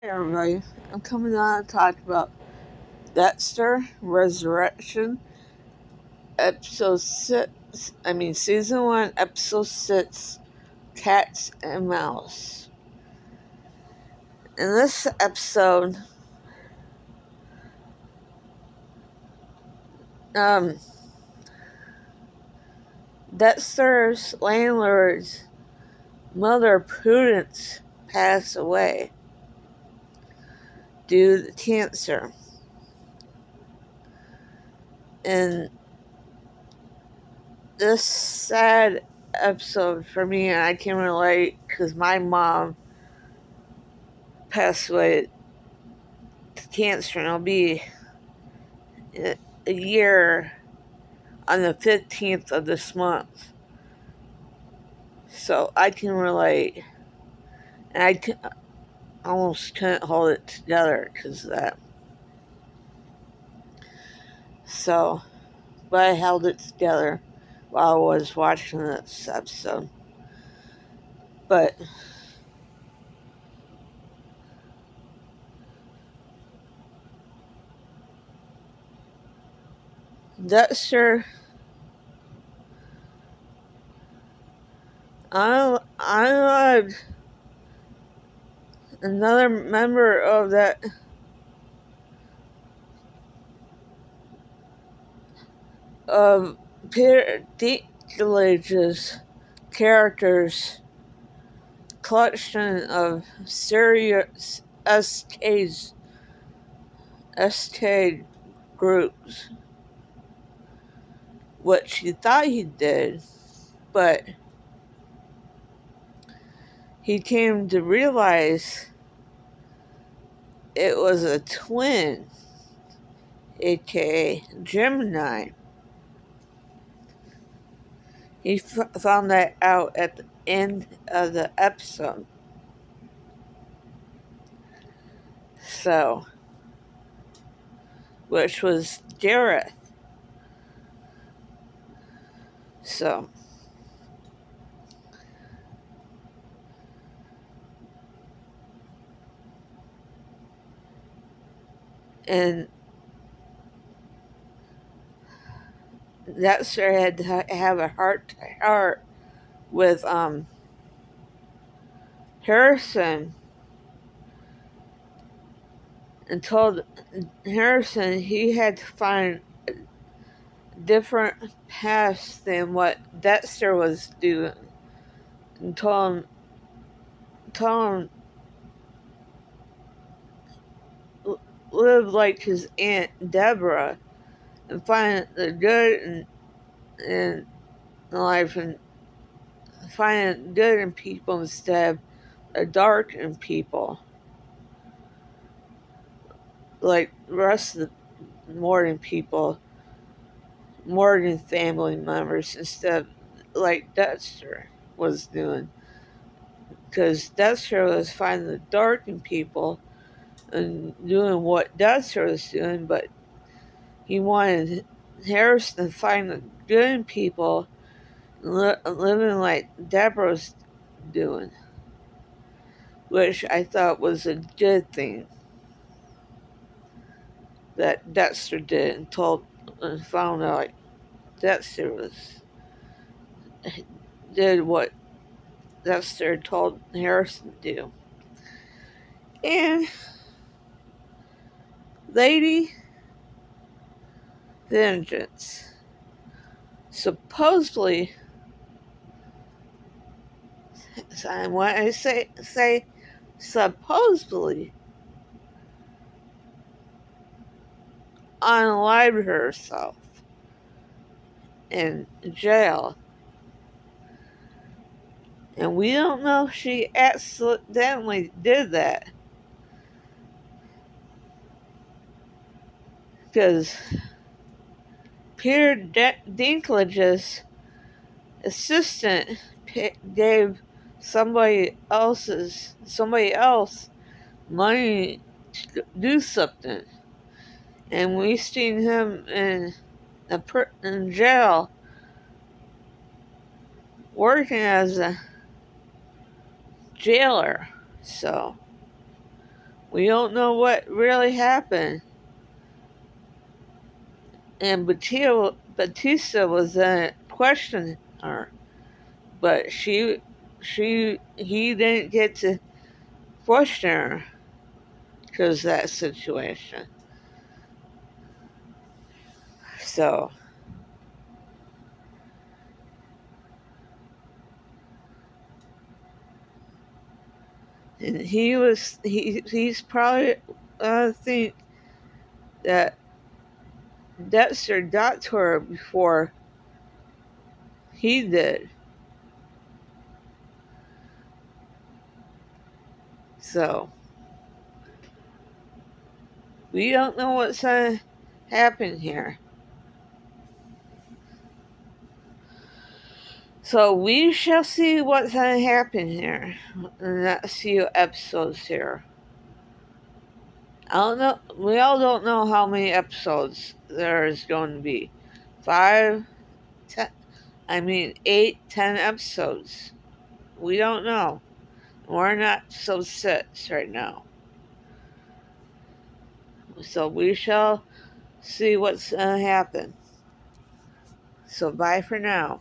Hey everybody, I'm coming on to talk about Dexter Resurrection, episode 6, season 1, episode 6, Cats and Mouse. In this episode, um, Dexter's landlord's mother, Prudence, passed away due to cancer. And this sad episode for me, and I can relate because my mom passed away to cancer, and it'll be a year on the 15th of this month. So I can relate. And almost couldn't hold it together because of that. So, but I held it together while I was watching this episode. But Dexter, I loved another member of that of Peter Dinklage's characters collection of serious SK groups, which he thought he did, but he came to realize it was a twin, aka Gemini. He found that out at the end of the episode. So, which was Gareth. So, and Dexter had to have a heart to heart with Harrison, and told Harrison he had to find a different path than what Dexter was doing, and told him live like his Aunt Deborah and find the good in life and find good in people instead of the dark in people, like the rest of the Morgan people, Morgan family members, instead of like Dexter was doing. Because Dexter was finding the dark in people and doing what Dexter was doing, but he wanted Harrison to find the good in people and living like Deborah's doing, which I thought was a good thing that Dexter did and found out like Dexter did what Dexter told Harrison to do. And Lady Vengeance supposedly, and when I say supposedly, unalived herself in jail. And we don't know if she accidentally did that. Because Peter Dinklage's assistant gave somebody else money to do something. And we seen him in jail working as a jailer. So We don't know what really happened. And Batista was questioning her, but he didn't get to question her because of that situation. So and he's probably think that Dexter got to her before he did. So we don't know what's going to happen here. So we shall see what's going to happen here in the next few episodes here. I don't know. We all don't know how many episodes there is going to be. 5, 10. I mean 8, 10 episodes. We don't know. We're not so set right now. So we shall see what's going to happen. So bye for now.